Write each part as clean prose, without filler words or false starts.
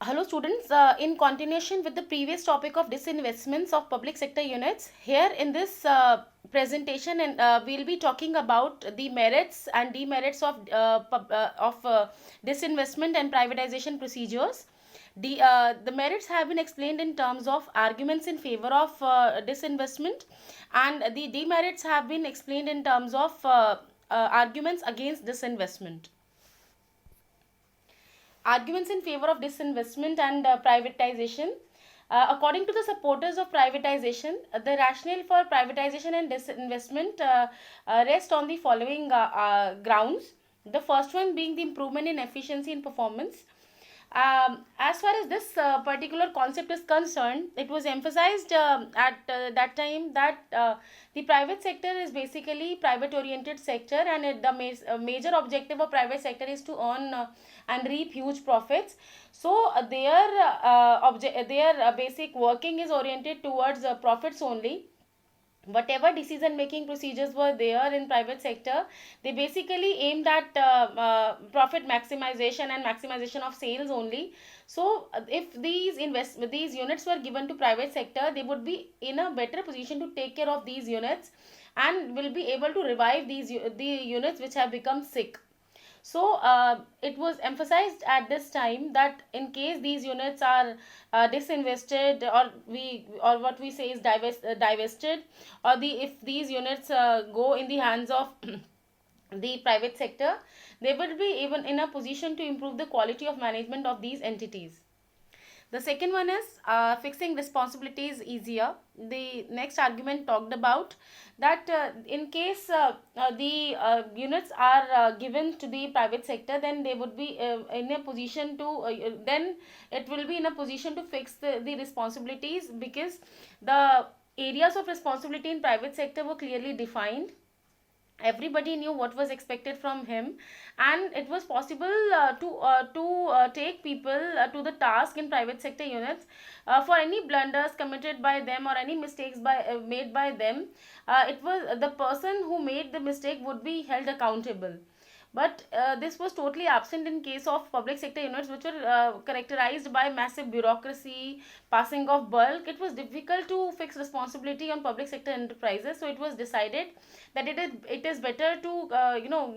Hello students, in continuation with the previous topic of disinvestments of public sector units, here in this presentation and we'll be talking about the merits and demerits of disinvestment and privatization procedures. The merits have been explained in terms of arguments in favor of disinvestment, and the demerits have been explained in terms of arguments against disinvestment. Arguments in favor of disinvestment and privatization. According to the supporters of privatization, the rationale for privatization and disinvestment rest on the following grounds. The first one being the improvement in efficiency and performance. As far as this particular concept is concerned, it was emphasized at that time that the private sector is basically private oriented sector, and the major objective of private sector is to earn and reap huge profits. So their basic working is oriented towards profits only. Whatever decision making procedures were there in private sector, they basically aimed at profit maximization and maximization of sales only. So if these units were given to private sector, they would be in a better position to take care of these units and will be able to revive the units which have become sick. So it was emphasized at this time that in case these units are disinvested, or what we say is divested, or if these units go in the hands of the private sector, they will be even in a position to improve the quality of management of these entities. The second one is fixing responsibilities easier. The next argument talked about that in case the units are given to the private sector, then they would be in a position to then it will be in a position to fix the responsibilities, because the areas of responsibility in private sector were clearly defined. Everybody knew what was expected from him, and it was possible to take people to the task in private sector units for any blunders committed by them or any mistakes made by them. It was the person who made the mistake would be held accountable. But this was totally absent in case of public sector units, which were characterized by massive bureaucracy, passing of bulk. It was difficult to fix responsibility on public sector enterprises, so it was decided that it is better to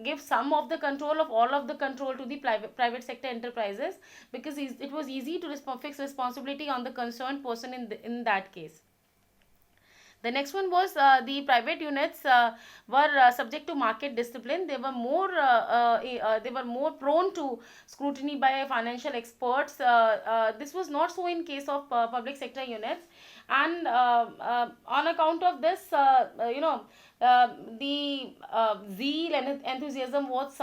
give some of the control of all of the control to the private sector enterprises, because it was easy to fix responsibility on the concerned person in that case. The next one was the private units were subject to market discipline. They were more prone to scrutiny by financial experts. This was not so in case of public sector units, and on account of this, the zeal and enthusiasm was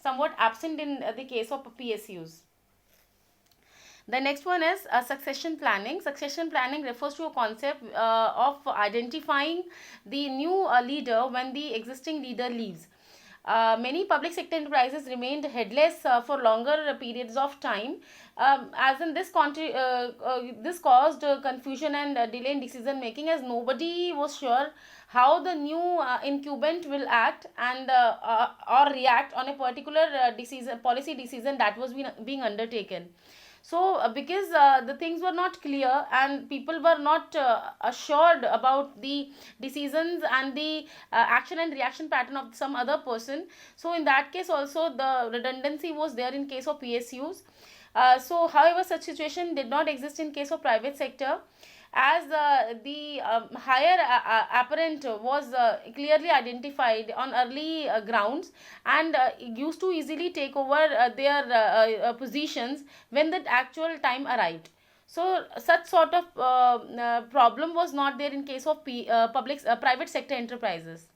somewhat absent in the case of PSUs. The next one is succession planning. Succession planning refers to a concept of identifying the new leader when the existing leader leaves. Many public sector enterprises remained headless for longer periods of time, as in this this caused confusion and delay in decision making, as nobody was sure how the new incumbent will act and or react on a particular policy decision that was being undertaken. So because the things were not clear and people were not assured about the decisions and the action and reaction pattern of some other person, so in that case also the redundancy was there in case of PSUs. So however, such situation did not exist in case of private sector, as the higher apparent was clearly identified on early grounds, and used to easily take over their positions when the actual time arrived. So such sort of problem was not there in case of private sector enterprises.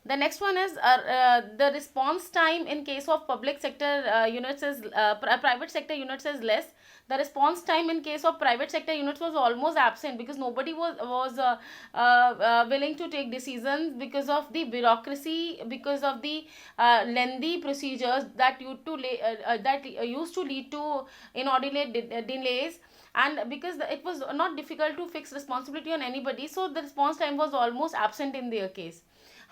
The next one is the response time in case of public sector units is private sector units is less. The response time in case of private sector units was almost absent, because nobody was willing to take decisions because of the bureaucracy, because of the lengthy procedures that used to lead to inordinate delays, and because it was not difficult to fix responsibility on anybody, so the response time was almost absent in their case.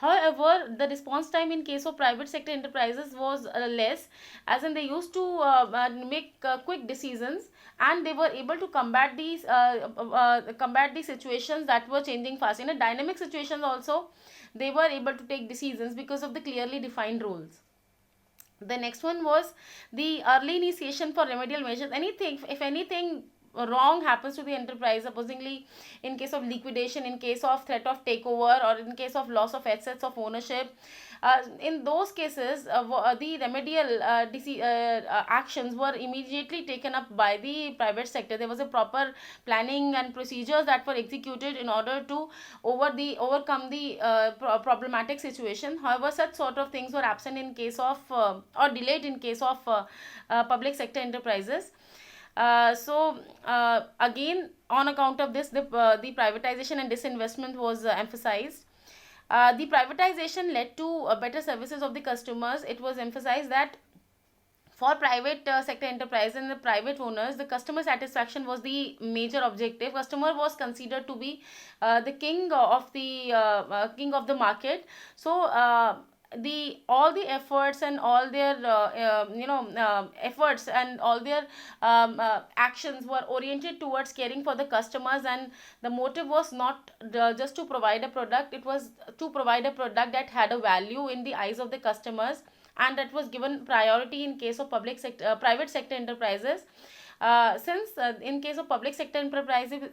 However, the response time in case of private sector enterprises was less, as in they used to make quick decisions, and they were able to combat these situations that were changing fast. In a dynamic situations also, they were able to take decisions because of the clearly defined rules. The next one was the early initiation for remedial measures. Anything, if anything wrong happens to the enterprise, supposingly in case of liquidation, in case of threat of takeover, or in case of loss of assets of ownership, in those cases, the remedial actions were immediately taken up by the private sector. There was a proper planning and procedures that were executed in order to overcome the problematic situation. However, such sort of things were absent in case of or delayed in case of public sector enterprises. Again, on account of this, the privatization and disinvestment was emphasized. The privatization led to better services of the customers. It was emphasized that for private sector enterprise and the private owners, the customer satisfaction was the major objective. Customer was considered to be the king of the market. So the all the efforts and all their efforts and all their actions were oriented towards caring for the customers, and the motive was not just to provide a product. It was to provide a product that had a value in the eyes of the customers, and that was given priority in case of private sector enterprises. Since in case of public sector enterprises, it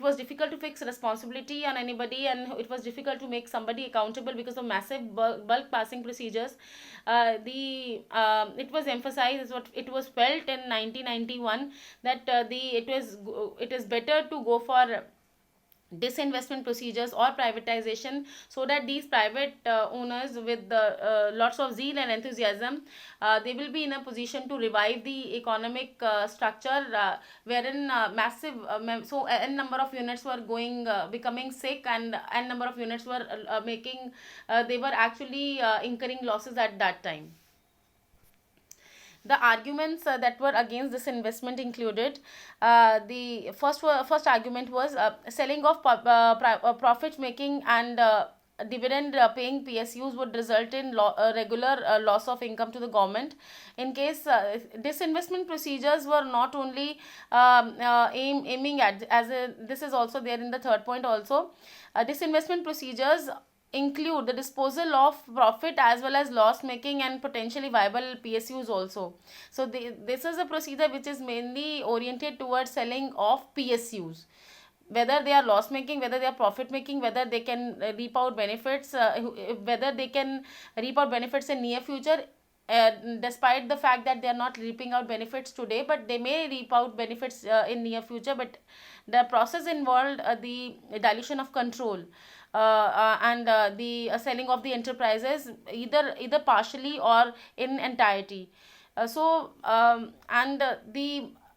was difficult to fix responsibility on anybody, and it was difficult to make somebody accountable because of massive bulk passing procedures. It was emphasized, what it was felt in 1991, that it is better to go for disinvestment procedures or privatization, so that these private owners with lots of zeal and enthusiasm, they will be in a position to revive the economic structure, wherein massive so n number of units were becoming sick, and n number of units were they were actually incurring losses at that time. The arguments that were against this investment included, the first argument was selling of profit making and dividend paying PSUs would result in regular loss of income to the government. In case disinvestment procedures were not only aiming at, this is also there in the third point also, disinvestment procedures include the disposal of profit as well as loss making and potentially viable PSUs also. So this is a procedure which is mainly oriented towards selling of PSUs, whether they are loss making, whether they are profit making, whether they can reap out benefits, whether they can reap out benefits in near future, despite the fact that they are not reaping out benefits today, but they may reap out benefits in near future. But the process involved the dilution of control, and the selling of the enterprises, either partially or in entirety. The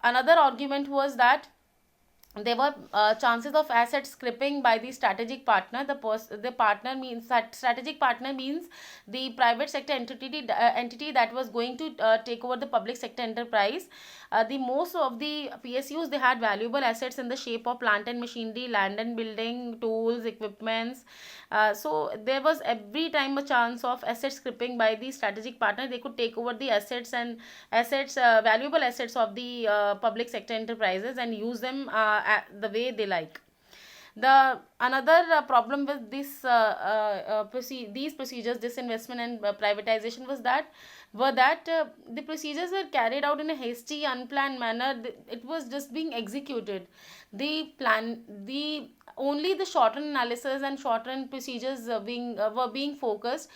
another argument was that there were chances of asset stripping by the strategic partner. The partner means that strategic partner means the private sector entity that was going to take over the public sector enterprise. The most of the PSUs, they had valuable assets in the shape of plant and machinery, land and building, tools, equipments. So there was every time a chance of asset stripping by the strategic partner. They could take over the valuable assets of the public sector enterprises and use them the way they like. The another problem with these procedures, disinvestment and privatization, was that the procedures were carried out in a hasty, unplanned manner. It was just being executed. The only the short run analysis and short run procedures were being focused.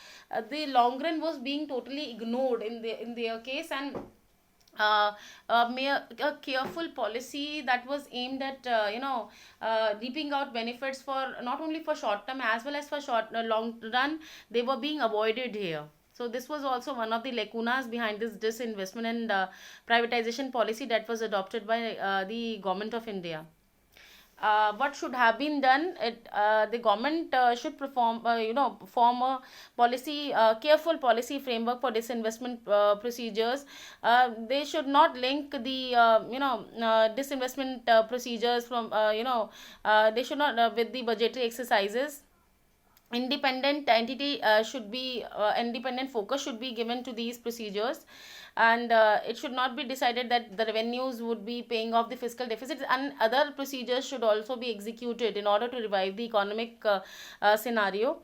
The long run was being totally ignored in their case, and a careful policy that was aimed at reaping out benefits for not only for short term as well as for long run, they were being avoided here. So this was also one of the lacunas behind this disinvestment and privatization policy that was adopted by the government of India. what should have been done, the government should form a policy, careful policy framework for disinvestment procedures. They should not link the disinvestment procedures from they should not with the budgetary exercises. Independent entity should be independent focus should be given to these procedures, and it should not be decided that the revenues would be paying off the fiscal deficits, and other procedures should also be executed in order to revive the economic scenario.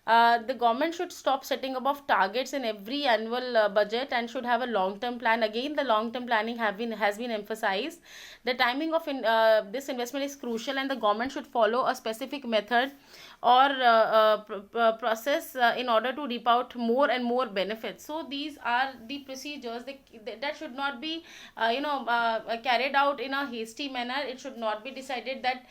The government should stop setting above targets in every annual budget and should have a long term plan. Again, the long term planning has been emphasized. The timing of this investment is crucial, and the government should follow a specific method or process in order to reap out more and more benefits. So these are the procedures that should not be carried out in a hasty manner. It should not be decided that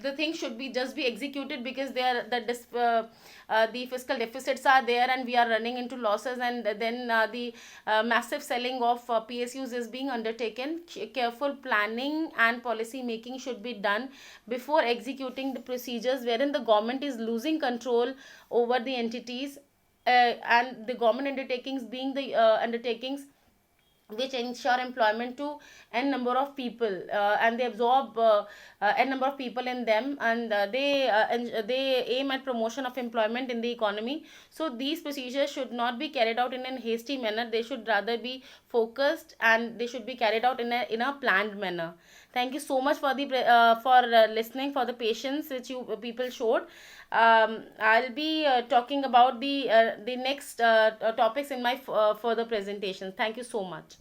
the things should be just be executed because they are the fiscal deficits are there and we are running into losses, and then the massive selling of PSUs is being undertaken. Careful planning and policy making should be done before executing the procedures wherein the government is losing control over the entities, and the government undertakings being the undertakings which ensure employment to n number of people, and they absorb n number of people in them, and they aim at promotion of employment in the economy. So these procedures should not be carried out in a hasty manner. They should rather be focused, and they should be carried out in a planned manner. Thank you so much for the for listening, for the patience which you people showed. I'll be talking about the next topics in my further presentation. Thank you so much.